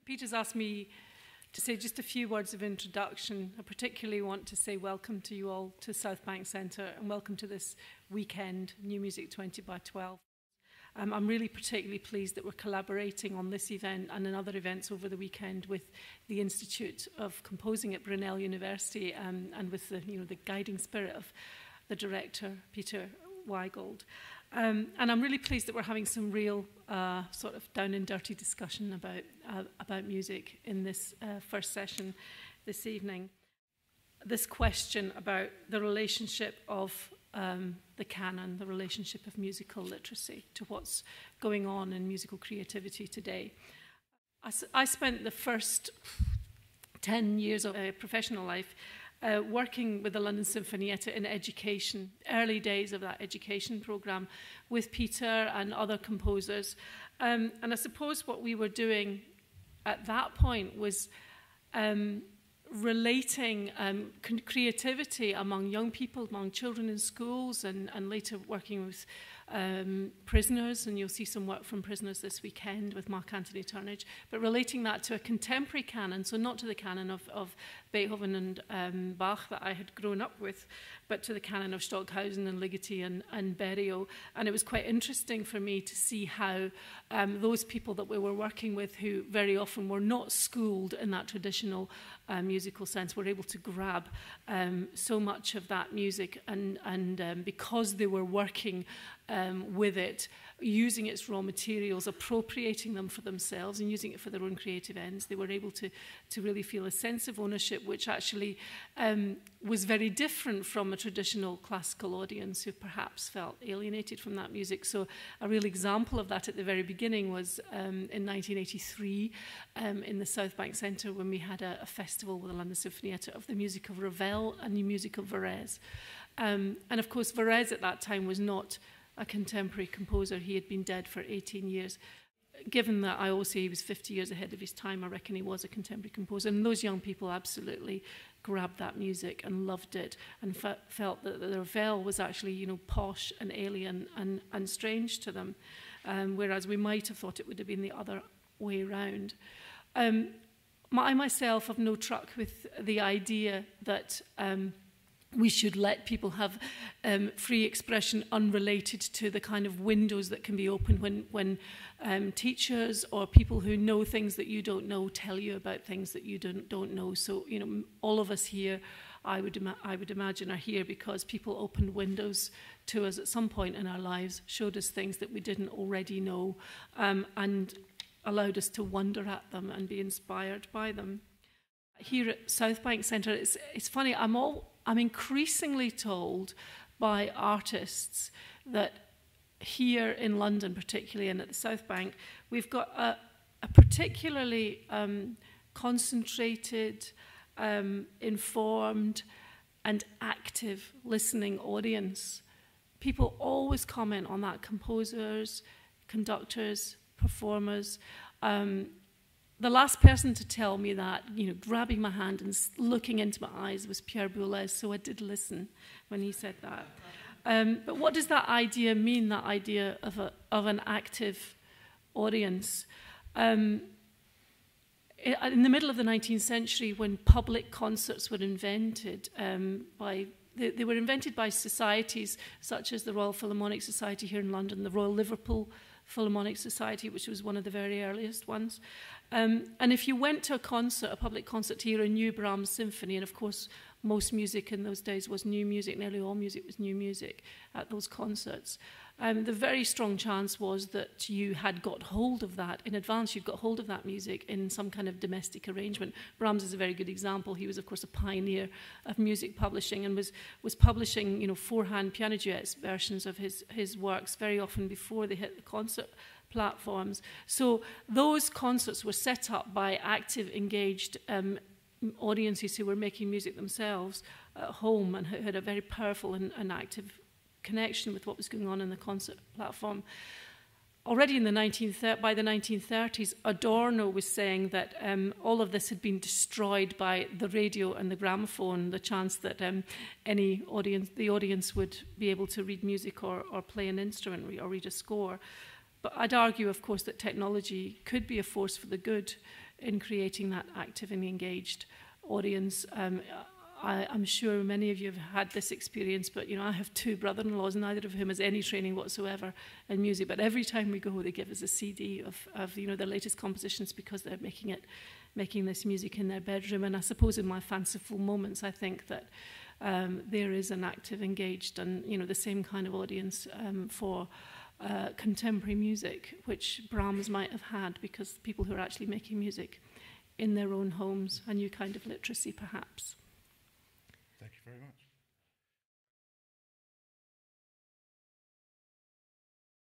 Peter's asked me to say just a few words of introduction. I particularly want to say welcome to you all to SouthBank Centre and welcome to this weekend, New Music 20 by 12. I'm really particularly pleased that we're collaborating on this event and in other events over the weekend with the Institute of Composing at Brunel University and with the guiding spirit of the director, Peter Wiegold. And I'm really pleased that we're having some real sort of down and dirty discussion about music in this first session this evening. This question about the relationship of the canon, the relationship of musical literacy to what's going on in musical creativity today. I spent the first 10 years of a professional life working with the London Sinfonietta in education, early days of that education programme with Peter and other composers. And I suppose what we were doing at that point was relating creativity among young people, among children in schools, and later working with prisoners, and you'll see some work from prisoners this weekend with Mark Anthony Turnage, but relating that to a contemporary canon, so not to the canon of Beethoven and Bach that I had grown up with, but to the canon of Stockhausen and Ligeti and Berio. And it was quite interesting for me to see how those people that we were working with, who very often were not schooled in that traditional musical sense, were able to grab so much of that music, and because they were working with it, using its raw materials, appropriating them for themselves and using it for their own creative ends, they were able to really feel a sense of ownership, which actually was very different from a traditional classical audience who perhaps felt alienated from that music. So a real example of that at the very beginning was in 1983 in the SouthBank Centre, when we had a festival with the London Sinfonietta of the music of Ravel and the music of Varese. And of course, Varese at that time was not a contemporary composer. He had been dead for 18 years. Given that I always say he was 50 years ahead of his time, I reckon he was a contemporary composer. And those young people absolutely grabbed that music and loved it, and felt that the Ravel was actually, posh and alien and strange to them, whereas we might have thought it would have been the other way around. I myself have no truck with the idea that we should let people have free expression unrelated to the kind of windows that can be opened when teachers or people who know things that you don't know tell you about things that you don't know. So, all of us here, I would imagine, are here because people opened windows to us at some point in our lives, showed us things that we didn't already know, and allowed us to wonder at them and be inspired by them. Here at SouthBank Centre, it's funny, I'm increasingly told by artists that here in London particularly, and at the SouthBank, we've got a particularly concentrated, informed and active listening audience. People always comment on that, composers, conductors, performers. The last person to tell me that, grabbing my hand and looking into my eyes, was Pierre Boulez, so I did listen when he said that. But what does that idea mean, that idea of an active audience? In the middle of the 19th century, when public concerts were invented, they were invented by societies such as the Royal Philharmonic Society here in London, the Royal Liverpool Philharmonic Society, which was one of the very earliest ones. And if you went to a concert, a public concert, to hear a new Brahms symphony, and of course most music in those days was new music, nearly all music was new music at those concerts, the very strong chance was that you had got hold of that in advance. You'd got hold of that music in some kind of domestic arrangement. Brahms is a very good example. He was, of course, a pioneer of music publishing and was publishing, four-hand piano duets versions of his works very often before they hit the concert platforms. So those concerts were set up by active, engaged audiences who were making music themselves at home and who had a very powerful and active connection with what was going on in the concert platform. Already in by the 1930s, Adorno was saying that all of this had been destroyed by the radio and the gramophone, the chance that the audience would be able to read music or play an instrument or read a score. But I'd argue, of course, that technology could be a force for the good in creating that active and engaged audience. I'm sure many of you have had this experience, but I have 2 brother-in-laws, neither of whom has any training whatsoever in music. But every time we go, they give us a CD of their latest compositions because they're making this music in their bedroom. And I suppose in my fanciful moments, I think that there is an active, engaged, and the same kind of audience for contemporary music, which Brahms might have had, because people who are actually making music in their own homes, a new kind of literacy, perhaps. Thank you very much.